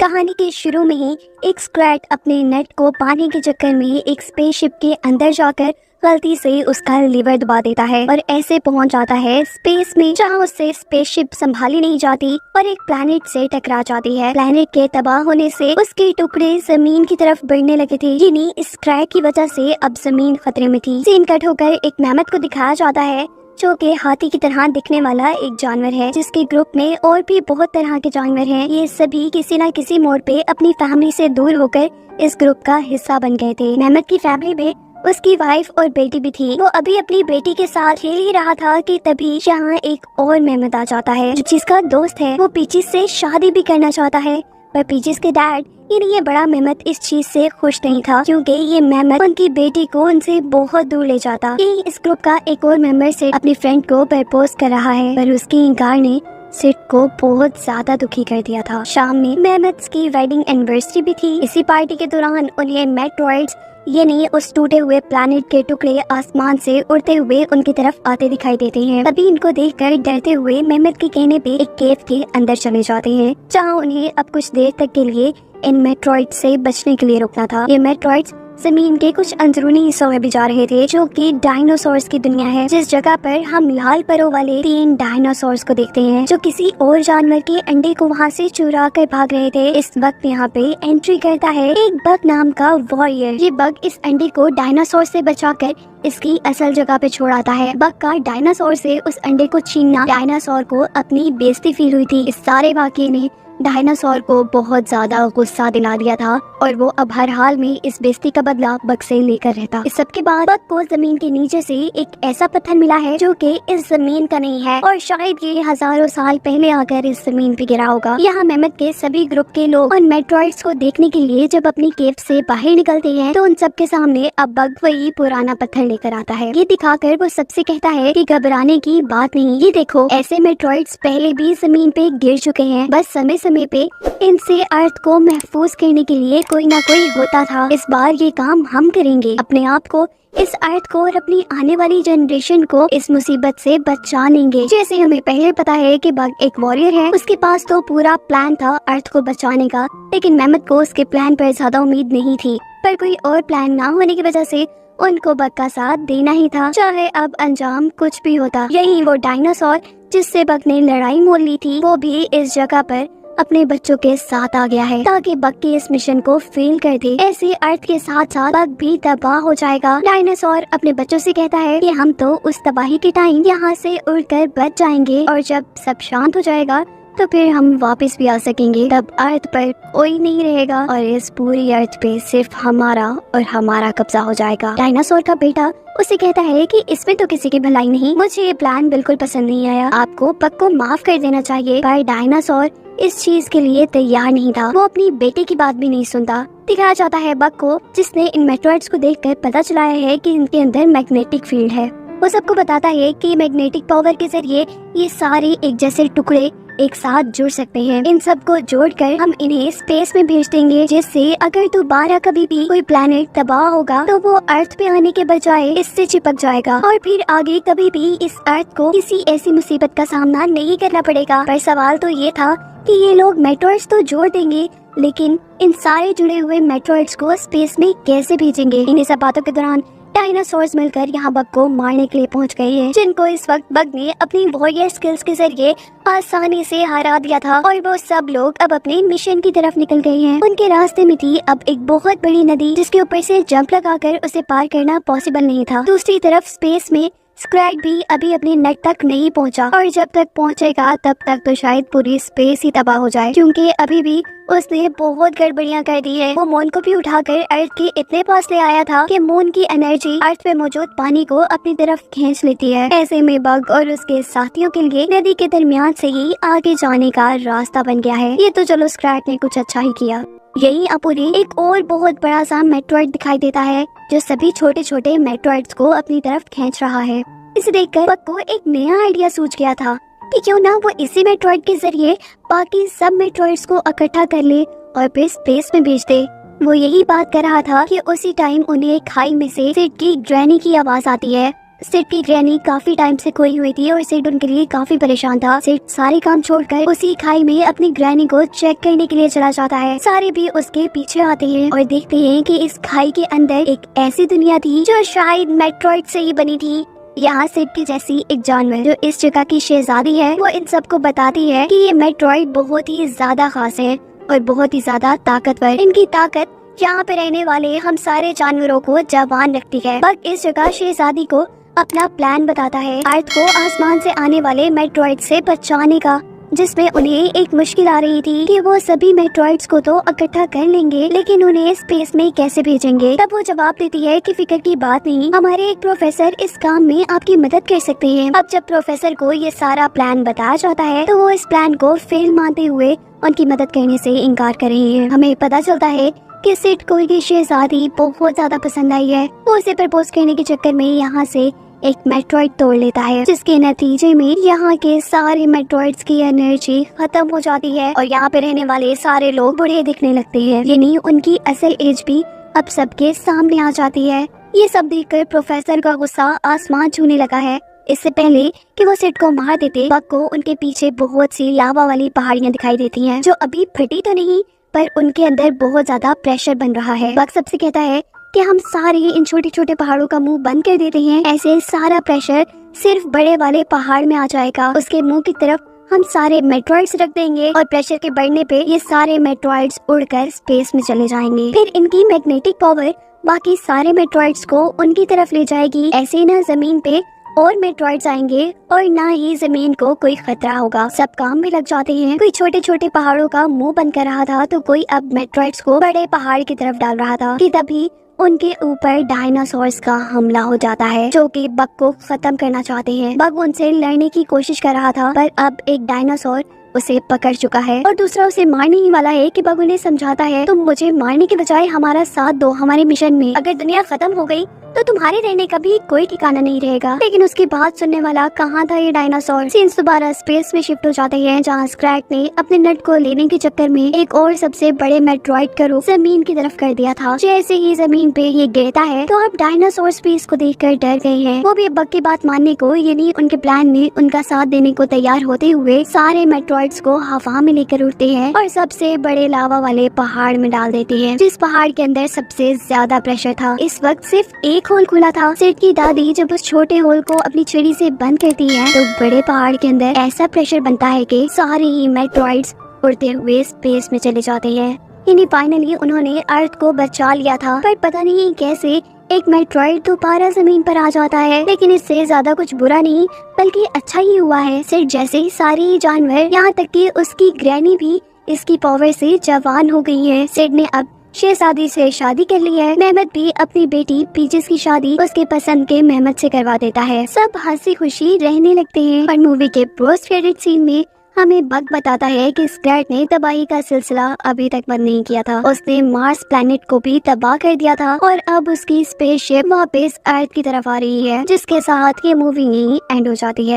कहानी के शुरू में ही एक स्क्रैट अपने नेट को पाने के चक्कर में एक स्पेसशिप के अंदर जाकर गलती से उसका लीवर दबा देता है और ऐसे पहुंच जाता है स्पेस में, जहां उससे स्पेसशिप संभाली नहीं जाती और एक प्लैनेट से टकरा जाती है। प्लैनेट के तबाह होने से उसके टुकड़े जमीन की तरफ बढ़ने लगे थे। यानी इस क्रैक की वजह से अब जमीन खतरे में थी। सीन कट होकर एक मैमथ को दिखाया जाता है जो कि हाथी की तरह दिखने वाला एक जानवर है, जिसके ग्रुप में और भी बहुत तरह के जानवर हैं। ये सभी किसी न किसी मोड़ पे अपनी फैमिली से दूर होकर इस ग्रुप का हिस्सा बन गए थे। मैमथ की फैमिली में उसकी वाइफ और बेटी भी थी। वो अभी अपनी बेटी के साथ खेल ही रहा था कि तभी यहाँ एक और मैमथ आ जाता है जिसका दोस्त है। वो पीचिस से शादी भी करना चाहता है, पर पीचिस के डैड यानी ये बड़ा मैमथ इस चीज से खुश नहीं था, क्योंकि ये मैमथ उनकी बेटी को उनसे बहुत दूर ले जाता। इस ग्रुप का एक और मेंबर सिड अपनी फ्रेंड को प्रपोज कर रहा है, पर उसके इनकार ने सिड को बहुत ज्यादा दुखी कर दिया था। शाम में मैमथ्स की वेडिंग एनिवर्सरी भी थी। इसी पार्टी के दौरान उन्हें मेट्रॉइड्स यानी उस टूटे हुए प्लैनेट के टुकड़े आसमान से उड़ते हुए उनकी तरफ आते दिखाई देते हैं। तभी इनको देखकर डरते हुए मैमथ के कहने पे एक केव के अंदर चले जाते हैं, जहां उन्हें अब कुछ देर तक के लिए इन मेट्रॉइड से बचने के लिए रुकना था। ये मेट्रॉइड्स जमीन के कुछ अंदरूनी हिस्सों में भी जा रहे थे, जो कि डायनासोर्स की दुनिया है, जिस जगह पर हम लाल परों वाले 3 डायनासोर्स को देखते हैं जो किसी और जानवर के अंडे को वहां से चुरा कर भाग रहे थे। इस वक्त यहाँ पे एंट्री करता है एक बग नाम का वॉरियर। ये बग इस अंडे को डायनासोर से बचाकर इसकी असल जगह पे छोड़ आता है। बग का डायनासोर से उस अंडे को छीनना डायनासोर को अपनी बेइज्जती फील हुई थी। इस सारे वाकये ने डायनासोर को बहुत ज्यादा गुस्सा दिला दिया था और वो अब हर हाल में इस बेइज्जती का बदला बग से लेकर रहता। इस सब के बाद बग को जमीन के नीचे से एक ऐसा पत्थर मिला है जो कि इस जमीन का नहीं है और शायद ये हजारों साल पहले आकर इस जमीन पे गिरा होगा। यहाँ मैमथ के सभी ग्रुप के लोग उन मेट्रॉइड्स को देखने के लिए जब अपनी केव से बाहर निकलते हैं तो उन सबके सामने अब बग वही पुराना पत्थर लेकर आता है। ये दिखाकर वो सबसे कहता है कि घबराने की बात नहीं, ये देखो ऐसे मेट्रॉइड्स पहले भी जमीन पे गिर चुके हैं, बस समय समय पे इनसे अर्थ को महफूज करने के लिए कोई ना कोई होता था। इस बार ये काम हम करेंगे, अपने आप को, इस अर्थ को और अपनी आने वाली जनरेशन को इस मुसीबत से बचा लेंगे। जैसे हमें पहले पता है कि बग एक वॉरियर है, उसके पास तो पूरा प्लान था अर्थ को बचाने का, लेकिन मैमथ को उसके प्लान पर ज्यादा उम्मीद नहीं थी। पर कोई और प्लान ना होने की वजह से उनको बग का साथ देना ही था, चाहे अब अंजाम कुछ भी होता। यही वो डायनासोर जिससे बग ने लड़ाई मोल ली थी, वो भी इस जगह पर अपने बच्चों के साथ आ गया है ताकि बग के इस मिशन को फेल कर दे। ऐसे अर्थ के साथ साथ बग भी तबाह हो जाएगा। डायनासोर अपने बच्चों से कहता है कि हम तो उस तबाही के टाइम यहाँ से उड़कर बच जाएंगे और जब सब शांत हो जाएगा तो फिर हम वापस भी आ सकेंगे। तब अर्थ पर कोई नहीं रहेगा और इस पूरी अर्थ पे सिर्फ हमारा और हमारा कब्जा हो जाएगा। डायनासोर का बेटा उसे कहता है कि इसमें तो किसी की भलाई नहीं, मुझे ये प्लान बिल्कुल पसंद नहीं आया, आपको बग को माफ कर देना चाहिए। पर डायनासोर इस चीज के लिए तैयार नहीं था, वो अपनी बेटे की बात भी नहीं सुनता। दिखाया जाता है बग को, जिसने इन मेट्रॉइड्स को देखकर पता चलाया है कि इनके अंदर मैग्नेटिक फील्ड है। वो सबको बताता है कि मैग्नेटिक पावर के जरिए ये सारे एक जैसे टुकड़े एक साथ जुड़ सकते हैं। इन सब को जोड़कर हम इन्हें स्पेस में भेज देंगे, जिससे अगर दोबारा कभी भी कोई प्लेनेट तबाह होगा तो वो अर्थ पे आने के बजाय इससे चिपक जाएगा और फिर आगे कभी भी इस अर्थ को किसी ऐसी मुसीबत का सामना नहीं करना पड़ेगा। पर सवाल तो ये था कि ये लोग मेट्रॉइड्स तो जोड़ देंगे, लेकिन इन सारे जुड़े हुए मेट्रॉइड्स को स्पेस में कैसे भेजेंगे। इन सब बातों के दौरान डायनासोर्स मिलकर यहाँ बग को मारने के लिए पहुँच गए हैं, जिनको इस वक्त बग ने अपनी वॉरियर स्किल्स के जरिए आसानी से हरा दिया था और वो सब लोग अब अपने मिशन की तरफ निकल गए हैं। उनके रास्ते में थी अब एक बहुत बड़ी नदी, जिसके ऊपर से जंप लगाकर उसे पार करना पॉसिबल नहीं था। दूसरी तरफ स्पेस में स्क्रैट भी अभी अपने नेट तक नहीं पहुंचा और जब तक पहुंचेगा तब तक तो शायद पूरी स्पेस ही तबाह हो जाए, क्योंकि अभी भी उसने बहुत गड़बड़ियां कर दी है। वो मून को भी उठाकर अर्थ के इतने पास ले आया था कि मून की एनर्जी अर्थ पे मौजूद पानी को अपनी तरफ खींच लेती है। ऐसे में बग और उसके साथियों के लिए नदी के दरमियान से ही आगे जाने का रास्ता बन गया है। ये तो चलो स्क्रैट ने कुछ अच्छा ही किया। यही अपुरी एक और बहुत बड़ा सा मेट्रॉइड दिखाई देता है जो सभी छोटे छोटे मेट्रॉइड्स को अपनी तरफ खींच रहा है। इसे देखकर बग को एक नया आइडिया सूझ गया था कि क्यों ना वो इसी मेट्रॉइड के जरिए बाकी सब मेट्रॉइड्स को इकट्ठा कर ले और फिर स्पेस में भेज दे। वो यही बात कर रहा था कि उसी टाइम उन्हें खाई में से सिड की ग्रैनी की आवाज आती है सिड की ग्रैनी काफी टाइम से खोई हुई थी और सिड उनके लिए काफी परेशान था। सिड सारे काम छोड़कर उसी खाई में अपनी ग्रैनी को चेक करने के लिए चला जाता है। सारे भी उसके पीछे आते हैं और देखते हैं कि इस खाई के अंदर एक ऐसी दुनिया थी जो शायद मेट्रॉइड से ही बनी थी। यहाँ सिड की जैसी एक जानवर जो इस जगह की शहजादी है, वो इन सबको बताती है कि ये मेट्रॉइड बहुत ही ज्यादा खास है और बहुत ही ज्यादा ताकतवर। इनकी ताकत यहाँ पे रहने वाले हम सारे जानवरों को जवान रखती है। बग इस जगह शहजादी को अपना प्लान बताता है अर्थ को आसमान से आने वाले मेट्रॉइड से बचाने का, जिसमें उन्हें एक मुश्किल आ रही थी कि वो सभी मेट्रॉइड्स को तो इकट्ठा कर लेंगे लेकिन उन्हें स्पेस में कैसे भेजेंगे। तब वो जवाब देती है कि फिक्र की बात नहीं, हमारे एक प्रोफेसर इस काम में आपकी मदद कर सकते हैं। अब जब प्रोफेसर को ये सारा प्लान बताया जाता है तो वो इस प्लान को फेल मानते हुए उनकी मदद करने से इनकार कर रही है। हमें पता चलता है कि सिड को ये शहजादी बहुत ज्यादा पसंद आई है। वो उसे प्रपोज करने के चक्कर में यहाँ से एक मेट्रॉइड तोड़ लेता है, जिसके नतीजे में यहाँ के सारे मेट्रॉइड्स की एनर्जी खत्म हो जाती है और यहाँ पे रहने वाले सारे लोग बुढ़े दिखने लगते हैं। यानी उनकी असल एज भी अब सबके सामने आ जाती है। ये सब देखकर प्रोफेसर का गुस्सा आसमान छूने लगा है। इससे पहले कि वो सिड को मार देते, बग को उनके पीछे बहुत सी लावा वाली पहाड़ियाँ दिखाई देती हैं, जो अभी फटी तो नहीं पर उनके अंदर बहुत ज्यादा प्रेशर बन रहा है। बग सबसे कहता है कि हम सारे इन छोटे छोटे पहाड़ों का मुंह बंद कर देते हैं, ऐसे सारा प्रेशर सिर्फ बड़े वाले पहाड़ में आ जाएगा। उसके मुंह की तरफ हम सारे मेट्रॉइड्स रख देंगे और प्रेशर के बढ़ने पे ये सारे मेट्रॉइड्स उड़कर स्पेस में चले जाएंगे। फिर इनकी मैग्नेटिक पावर बाकी सारे मेट्रॉइड्स को उनकी तरफ ले जाएगी। ऐसे न जमीन पे और मेट्रॉइड्स आएंगे और ना ही जमीन को कोई खतरा होगा। सब काम में लग जाते हैं। कोई छोटे छोटे पहाड़ों का मुंह बंद कर रहा था तो कोई अब मेट्रॉइड्स को बड़े पहाड़ की तरफ डाल रहा था कि तभी उनके ऊपर डायनासोर्स का हमला हो जाता है, जो कि बग को खत्म करना चाहते हैं। बग उनसे लड़ने की कोशिश कर रहा था पर अब एक डायनासोर उसे पकड़ चुका है और दूसरा उसे मारने ही वाला है कि बग उन्हें समझाता है, तुम मुझे मारने के बजाय हमारा साथ दो हमारे मिशन में। अगर दुनिया खत्म हो गई तो तुम्हारे रहने का भी कोई ठिकाना नहीं रहेगा। लेकिन उसकी बात सुनने वाला कहाँ था ये डायनासोर। सीन्स दोबारा स्पेस में शिफ्ट हो जाते हैं, जहाँ स्क्रैक ने अपने नट को लेने के चक्कर में एक और सबसे बड़े मेट्रॉइड का रुख जमीन की तरफ कर दिया था। जैसे ही जमीन पे ये गिरता है तो अब डायनासोर भी इसको देखकर डर गए हैं। वो भी बग की बात मानने को यानी उनके प्लान में उनका साथ देने को तैयार होते हुए सारे मेट्रॉइड्स को हवा में लेकर उड़ते हैं और सबसे बड़े लावा वाले पहाड़ में डाल देते हैं, जिस पहाड़ के अंदर सबसे ज्यादा प्रेशर था। इस वक्त सिर्फ एक होल खुला था। सिड की दादी जब उस छोटे होल को अपनी छड़ी से बंद करती है तो बड़े पहाड़ के अंदर ऐसा प्रेशर बनता है कि सारे ही मेट्रॉइड्स उड़ते हुए स्पेस में चले जाते हैं। यानी फाइनली उन्होंने अर्थ को बचा लिया था, पर पता नहीं कैसे एक मेट्रॉइड दोबारा जमीन पर आ जाता है। लेकिन इससे ज्यादा कुछ बुरा नहीं बल्कि अच्छा ही हुआ है। सिड जैसे ही सारे जानवर, यहाँ तक कि उसकी ग्रैनी भी इसकी पावर से जवान हो गई है। सिड ने अब शहजादी से शादी कर ली है। मेहमत भी अपनी बेटी पीचेस की शादी उसके पसंद के मेहमत से करवा देता है। सब हंसी खुशी रहने लगते हैं। और मूवी के पोस्ट क्रेडिट सीन में हमें बग बताता है कि स्क्रैट ने तबाही का सिलसिला अभी तक बंद नहीं किया था। उसने मार्स प्लैनेट को भी तबाह कर दिया था और अब उसकी स्पेसशिप वापस अर्थ की तरफ आ रही है, जिसके साथ ये मूवी यहीं एंड हो जाती है।